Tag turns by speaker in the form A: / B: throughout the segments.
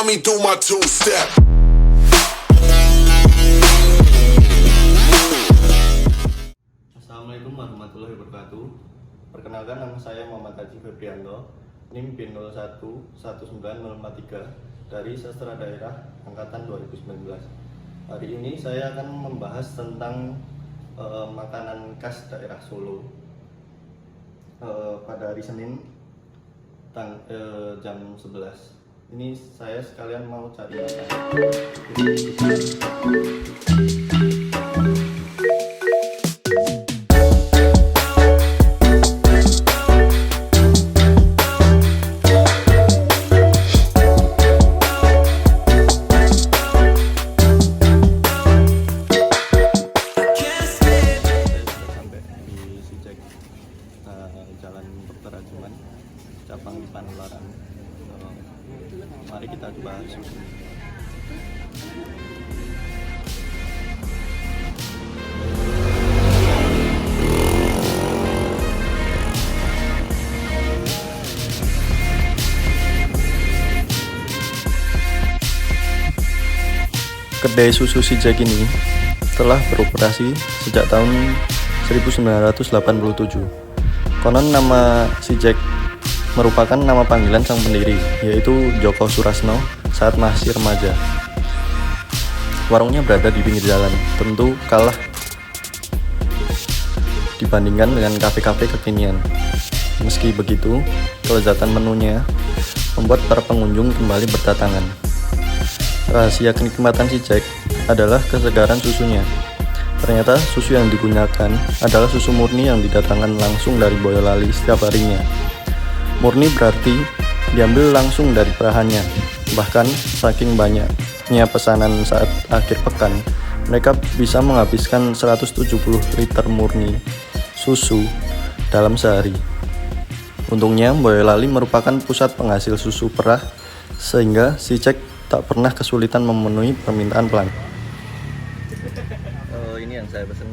A: Find me do my two-step.
B: Assalamualaikum warahmatullahi wabarakatuh. Perkenalkan, nama saya Muhammad Haji Febrianto, NIM PIN 01-19043 dari Sastra Daerah Angkatan 2019. Hari ini saya akan membahas tentang makanan khas daerah Solo. Pada hari Senin jam 11 ini saya sekalian mau cari makan. Jalan Dr. Ajuman, cabang Panularan. Mari kita coba susu. Kedai susu si Jack ini telah beroperasi sejak tahun 1987. Konon nama si Jack merupakan nama panggilan sang pendiri, yaitu Joko Surasno saat masih remaja. Warungnya berada di pinggir jalan, tentu kalah dibandingkan dengan kafe-kafe kekinian. Meski begitu, kelezatan menunya membuat para pengunjung kembali berdatangan. Rahasia kenikmatan si Jack adalah kesegaran susunya. Ternyata susu yang digunakan adalah susu murni yang didatangkan langsung dari Boyolali setiap harinya. Murni berarti diambil langsung dari perahannya. Bahkan saking banyaknya pesanan saat akhir pekan, mereka bisa menghabiskan 170 liter murni susu dalam sehari. Untungnya Boyolali merupakan pusat penghasil susu perah, sehingga si Jack tak pernah kesulitan memenuhi permintaan pelanggan. Ini yang saya pesen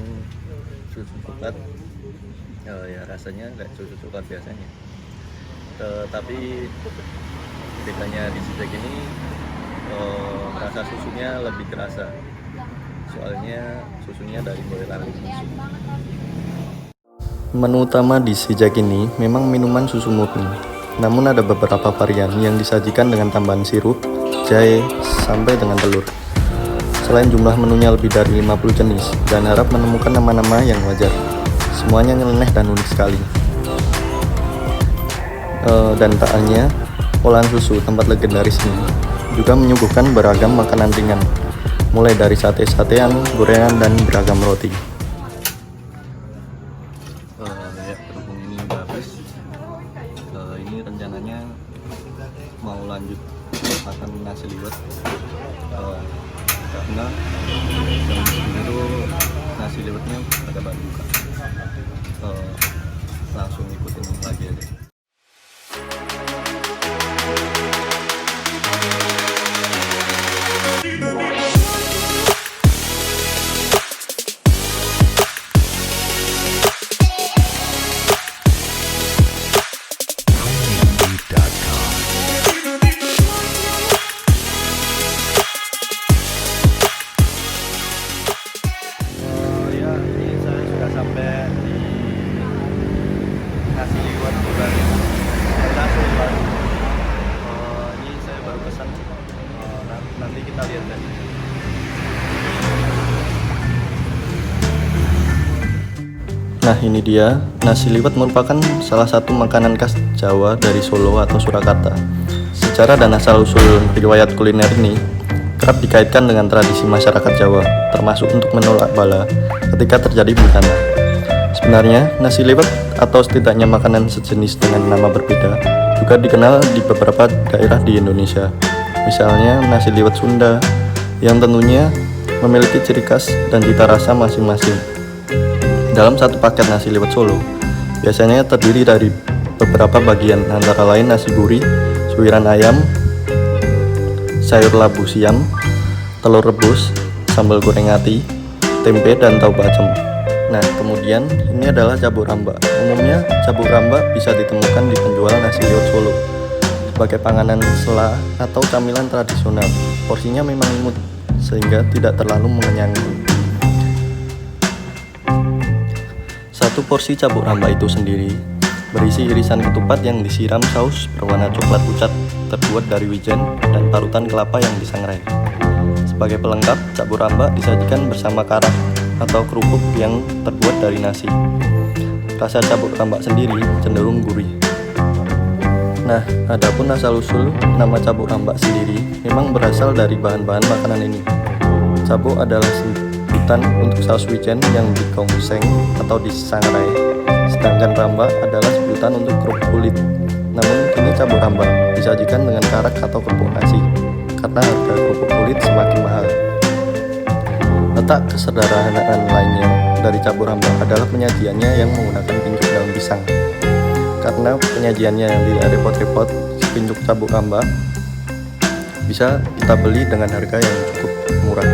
B: susu coklat. Ya rasanya kayak susu coklat biasanya. Tapi bedanya di Jack ini rasa susunya lebih kerasa. Soalnya susunya dari Boyolali. Menu utama di si Jack ini memang minuman susu murni. Namun ada beberapa varian yang disajikan dengan tambahan sirup, jahe, sampai dengan telur. Selain jumlah menunya lebih dari 50 jenis, dan harap menemukan nama-nama yang wajar. Semuanya nyeleneh dan unik sekali. Dan tak hanya olahan susu, tempat legendaris ini juga menyuguhkan beragam makanan ringan, mulai dari sate-satean, gorengan, dan beragam roti. Berhubung ini udah habis, ini rencananya mau lanjut makan nasi liwet. Karena jam itu nasi liwetnya agak baru buka. Langsung ikutin lagi aja. Sampai di nasi liwet Bali. Ini saya baru pesan. Nanti kita lihat deh. Nah, ini dia. Nasi liwet merupakan salah satu makanan khas Jawa dari Solo atau Surakarta. Secara dan asal-usul riwayat kuliner ini kerap dikaitkan dengan tradisi masyarakat Jawa, termasuk untuk menolak bala ketika terjadi bencana. Sebenarnya, nasi liwet atau setidaknya makanan sejenis dengan nama berbeda juga dikenal di beberapa daerah di Indonesia. Misalnya nasi liwet Sunda yang tentunya memiliki ciri khas dan cita rasa masing-masing. Dalam satu paket nasi liwet Solo biasanya terdiri dari beberapa bagian, antara lain nasi gurih, suiran ayam, sayur labu siam, telur rebus, sambal goreng ati, tempe, dan tahu bacem. Nah, kemudian ini adalah cabuk ramba. Umumnya cabuk ramba bisa ditemukan di penjual nasi liwet Solo. sebagai panganan sela atau camilan tradisional. Porsinya memang imut sehingga tidak terlalu mengenyangkan. Satu porsi cabuk rambak itu sendiri berisi irisan ketupat yang disiram saus berwarna coklat pucat terbuat dari wijen dan parutan kelapa yang disangrai. Sebagai pelengkap, cabuk rambak disajikan bersama karak atau kerupuk yang terbuat dari nasi. Rasa cabuk rambak sendiri cenderung gurih. Nah, adapun asal-usul nama cabuk rambak sendiri memang berasal dari bahan-bahan makanan ini. Cabuk adalah sebutan untuk saus wijen yang digongseng atau disangrai, sedangkan rambak adalah sebutan untuk kerupuk kulit. Namun kini cabuk rambak disajikan dengan karak atau kerupuk nasi karena harga kerupuk kulit semakin mahal. Letak kesederhanaan lainnya dari cabuk rambak adalah penyajiannya yang menggunakan pincuk daun pisang. Karena penyajiannya yang tidak repot-repot, pincuk cabuk rambak bisa kita beli dengan harga yang cukup murah.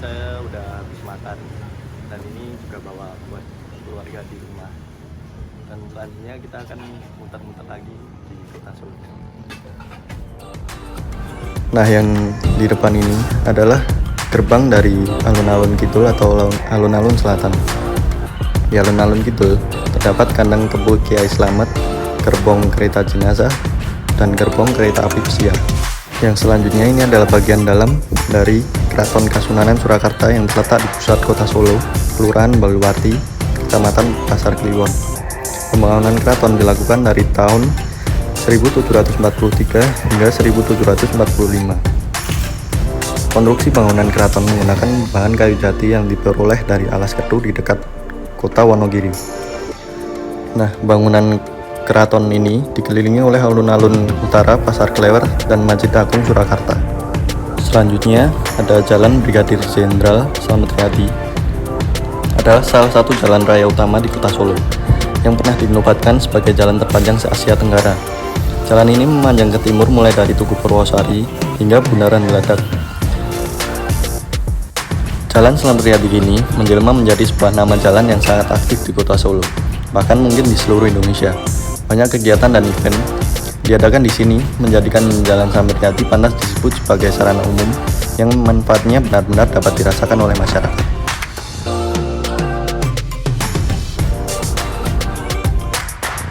B: Saya udah habis makan dan ini juga bawa buat keluarga di rumah, dan selanjutnya kita akan muter-muter lagi di kota Solo. Nah, yang di depan ini adalah gerbang dari alun-alun Kidul atau alun-alun selatan. Di alun-alun Kidul terdapat kandang kebo Kiai Slamet, gerbong kereta jenazah, dan gerbong kereta api pesiar. Yang selanjutnya ini adalah bagian dalam dari Keraton Kasunanan Surakarta yang terletak di pusat kota Solo, Kelurahan Baluwati, Kecamatan Pasar Kliwon. Pembangunan keraton dilakukan dari tahun 1743 hingga 1745. Konstruksi bangunan keraton menggunakan bahan kayu jati yang diperoleh dari alas kedu di dekat kota Wonogiri. Nah, bangunan keraton ini dikelilingi oleh alun-alun utara Pasar Klewer dan Masjid Agung Surakarta. Selanjutnya ada Jalan Brigadir Jenderal Slamet Riyadi. Adalah salah satu jalan raya utama di kota Solo yang pernah dinobatkan sebagai jalan terpanjang se-Asia Tenggara. Jalan ini memanjang ke timur mulai dari Tugu Purwosari hingga Bundaran Geladak. Jalan Slamet Riyadi ini menjelma menjadi sebuah nama jalan yang sangat aktif di kota Solo, bahkan mungkin di seluruh Indonesia. Banyak kegiatan dan event diadakan di sini, menjadikan Jalan Slamet Riyadi pantas disebut sebagai sarana umum yang manfaatnya benar-benar dapat dirasakan oleh masyarakat.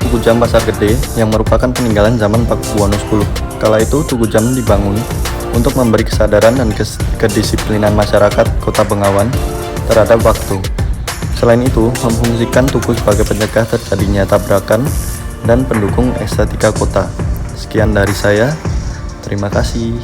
B: Tugu Jam Pasar Gede yang merupakan peninggalan zaman Pakubuwono X. Kala itu Tugu Jam dibangun untuk memberi kesadaran dan kedisiplinan masyarakat Kota Bengawan terhadap waktu. Selain itu, memfungsikan tugu sebagai pencegah terjadinya tabrakan dan pendukung estetika kota. Sekian dari saya, terima kasih.